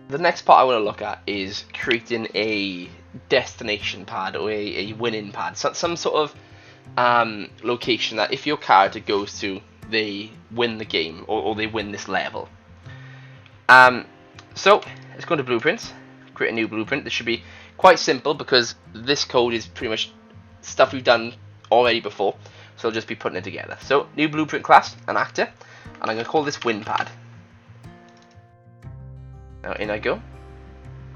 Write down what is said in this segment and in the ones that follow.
The next part I want to look at is creating a destination pad or a winning pad, some sort of location that if your character goes to, they win the game or they win this level. So let's go into blueprints, create a new blueprint. This should be quite simple because this code is pretty much stuff we've done already before, so I'll just be putting it together. So new blueprint class, an actor, and I'm going to call this win pad. Now in I go.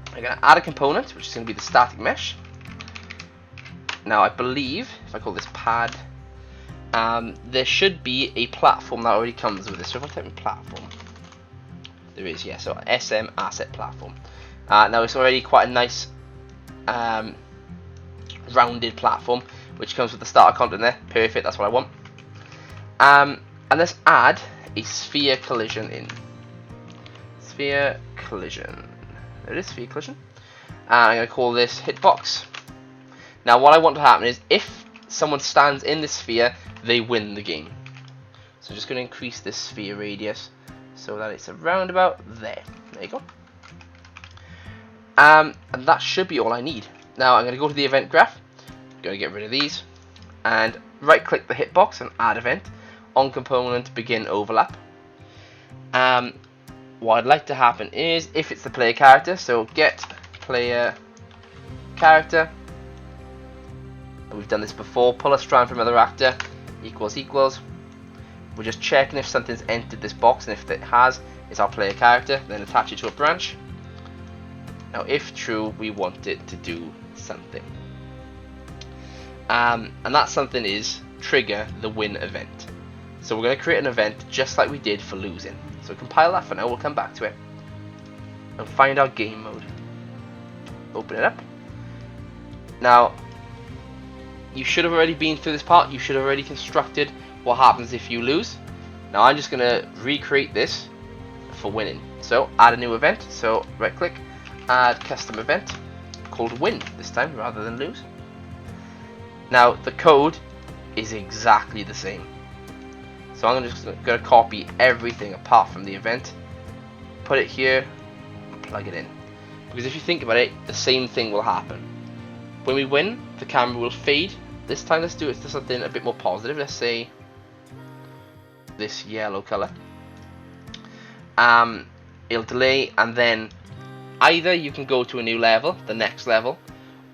I'm going to add a component, which is going to be the static mesh. Now I believe if I call this pad, there should be a platform that already comes with this. So if I type in platform, there is, yeah. So SM asset platform. Now it's already quite a nice rounded platform, which comes with the starter content there. Perfect, that's what I want. And let's add a sphere collision in. Sphere collision. There it is, sphere collision. And I'm going to call this hitbox. Now what I want to happen is if someone stands in this sphere, they win the game. So I'm just going to increase this sphere radius so that it's around about there. There you go. And that should be all I need. Now I'm going to go to the event graph. I'm going to get rid of these. And right click the hitbox and add event. On component, begin overlap. What I'd like to happen is if it's the player character, so get player character. We've done this before. Pull a strand from another actor equals. We're just checking if something's entered this box, and if it has, it's our player character. Then attach it to a branch. Now, if true, we want it to do something, and that something is trigger the win event. So we're going to create an event just like we did for losing. So compile that for now. We'll come back to it and find our game mode. Open it up. Now, you should have already been through this part. You should have already constructed what happens if you lose. Now I'm just going to recreate this for winning. So add a new event. So right click, add custom event called win this time rather than lose. Now the code is exactly the same. So I'm just going to copy everything apart from the event, put it here, and plug it in. Because if you think about it, the same thing will happen. When we win, the camera will fade. This time let's do it to something a bit more positive. Let's say this yellow color. It'll delay, and then either you can go to a new level, the next level,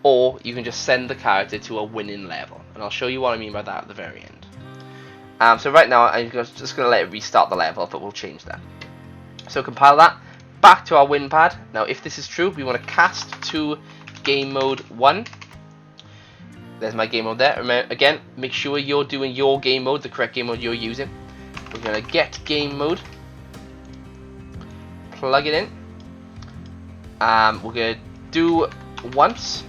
or you can just send the character to a winning level. And I'll show you what I mean by that at the very end. So right now I'm just going to let it restart the level, but we'll change that. So compile that, back to our win pad. Now if this is true, we want to cast to game mode 1. There's my game mode there. Remember, again, make sure you're doing your game mode, the correct game mode you're using. We're going to get game mode, plug it in. We're going to do once,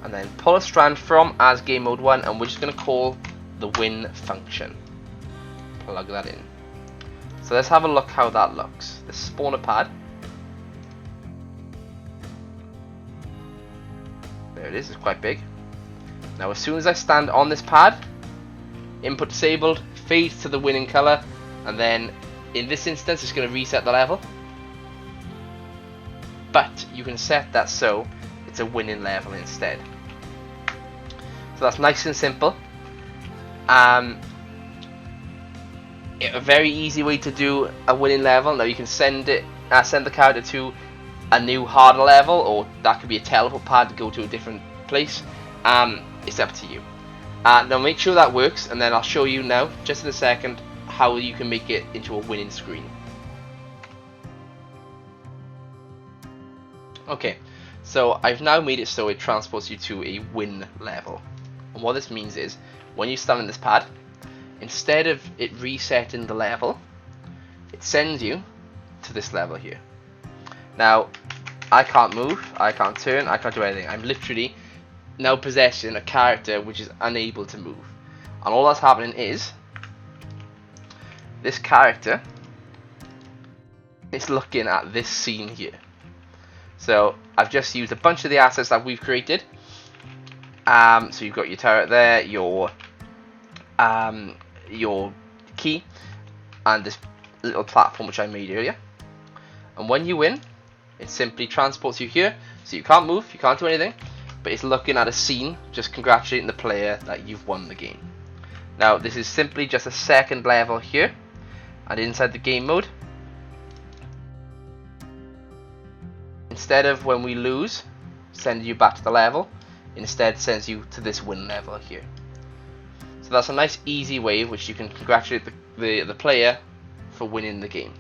and then pull a strand from as game mode 1, and we're just going to call the win function. Plug that in. So let's have a look how that looks. Let's spawn a pad. There it is, it's quite big. Now as soon as I stand on this pad, input disabled, fades to the winning color, and then in this instance it's going to reset the level. But you can set that so it's a winning level instead. So that's nice and simple. A very easy way to do a winning level. Now you can send the character to a new harder level, or that could be a teleport pad to go to a different place. It's up to you. Now make sure that works, and then I'll show you now, just in a second, how you can make it into a winning screen. Okay, so I've now made it so it transports you to a win level. And what this means is, when you stand in this pad, instead of it resetting the level, it sends you to this level here. Now, I can't move, I can't turn, I can't do anything. I'm literally now possessing a character which is unable to move. And all that's happening is, this character is looking at this scene here. So, I've just used a bunch of the assets that we've created. So you've got your turret there, your key, and this little platform which I made earlier. And when you win, it simply transports you here, so you can't move, you can't do anything, but it's looking at a scene just congratulating the player that you've won the game. Now this is simply just a second level here, and inside the game mode, instead of when we lose send you back to the level, instead sends you to this win level here. So that's a nice easy way which you can congratulate the player for winning the game.